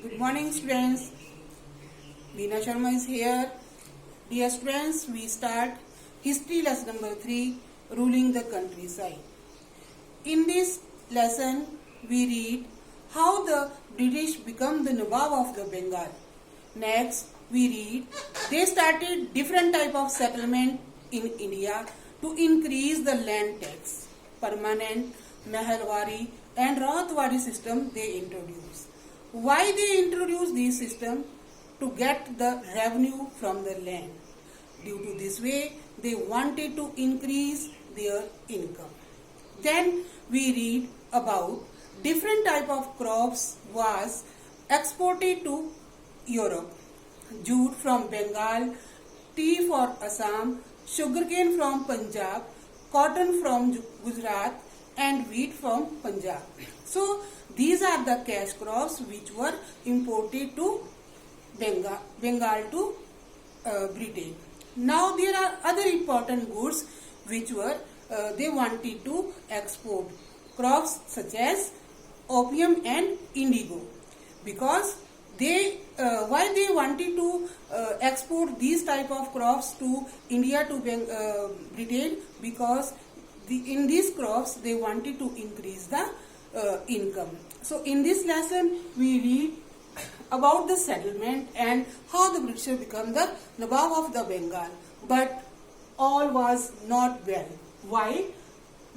Good morning, students. Veena Sharma is here. Dear students, we start history lesson number 3, ruling the countryside. In this lesson, we read how the British become the Nawab of the Bengal. Next, we read they started different type of settlement in India to increase the land tax. Permanent, Meherwari and Rahatwari system they introduced. Why they introduced this system? To get the revenue from the land. Due to this way, they wanted to increase their income. Then we read about different type of crops was exported to Europe. Jute from Bengal, tea for Assam, sugarcane from Punjab, cotton from Gujarat and wheat from Punjab. So these are the cash crops which were imported to Bengal to Britain. Now there are other important goods which were they wanted to export. Crops such as opium and indigo, because they why they wanted to export these type of crops to India to Britain, because in these crops they wanted to increase the income. So in this lesson we read about the settlement and how the British become the Nawab of the Bengal. But all was not well. Why?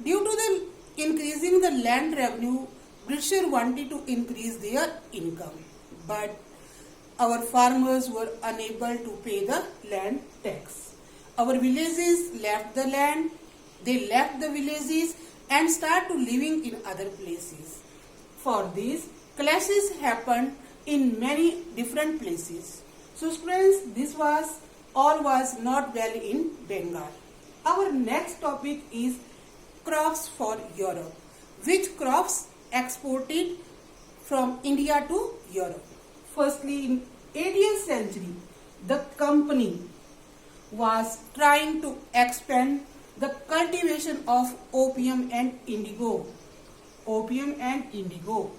Due to the increasing the land revenue, British wanted to increase their income. But our farmers were unable to pay the land tax. Our villages left the land, they left the villages and start to living in other places. For this, clashes happened in many different places. So students, this was all was not well in Bengal. Our next topic is crops for Europe. Which crops exported from India to Europe? Firstly, in 18th century, the company was trying to expand the cultivation of opium and indigo. Opium and indigo,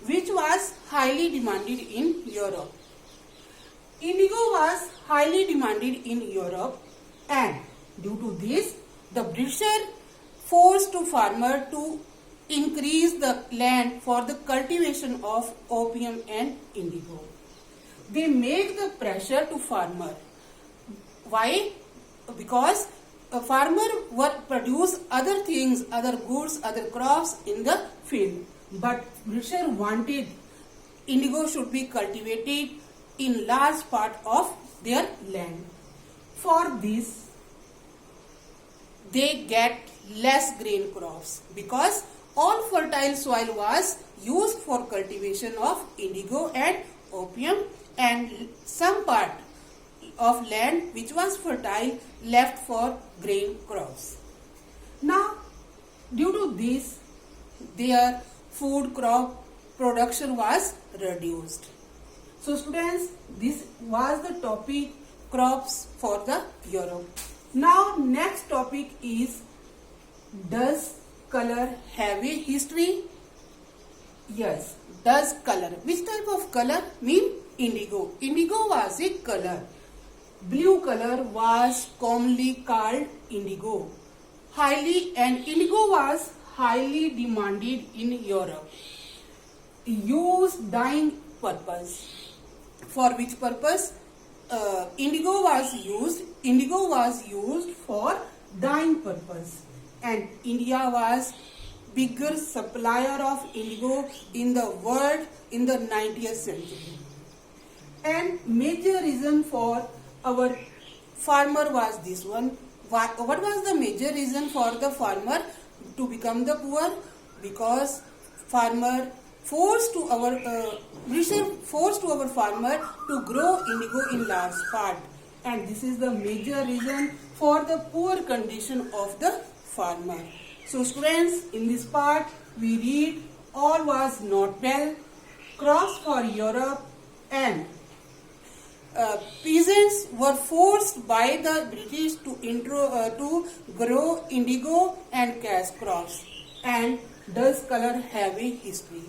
which was highly demanded in Europe. Indigo was highly demanded in Europe, and due to this, the British forced to farmer to increase the land for the cultivation of opium and indigo. They make the pressure to farmer. Why? Because a farmer would produce other things, other goods, other crops in the field. But British wanted indigo should be cultivated in large part of their land. For this, they get less grain crops because all fertile soil was used for cultivation of indigo and opium, and some part of land which was fertile left for grain crops. Now, due to this, their food crop production was reduced. So students, this was the topic crops for the Europe. Now next topic is, does color have a history? Yes, does color. Which type of color? Mean indigo. Indigo was a color. Blue color was commonly called indigo. Indigo was highly demanded in Europe. Used dyeing purpose. For which purpose? Indigo was used. Indigo was used for dyeing purpose, and India was bigger supplier of indigo in the world in the 90th century. And major reason for our farmer was this one. What was the major reason for the farmer to become the poor? Because farmer forced to our farmer to grow indigo in large part, and this is the major reason for the poor condition of the farmer. So students, in this part we read all was not well, crops for Europe, and peasants were forced by the British to grow indigo and cash crops. And does color have a history?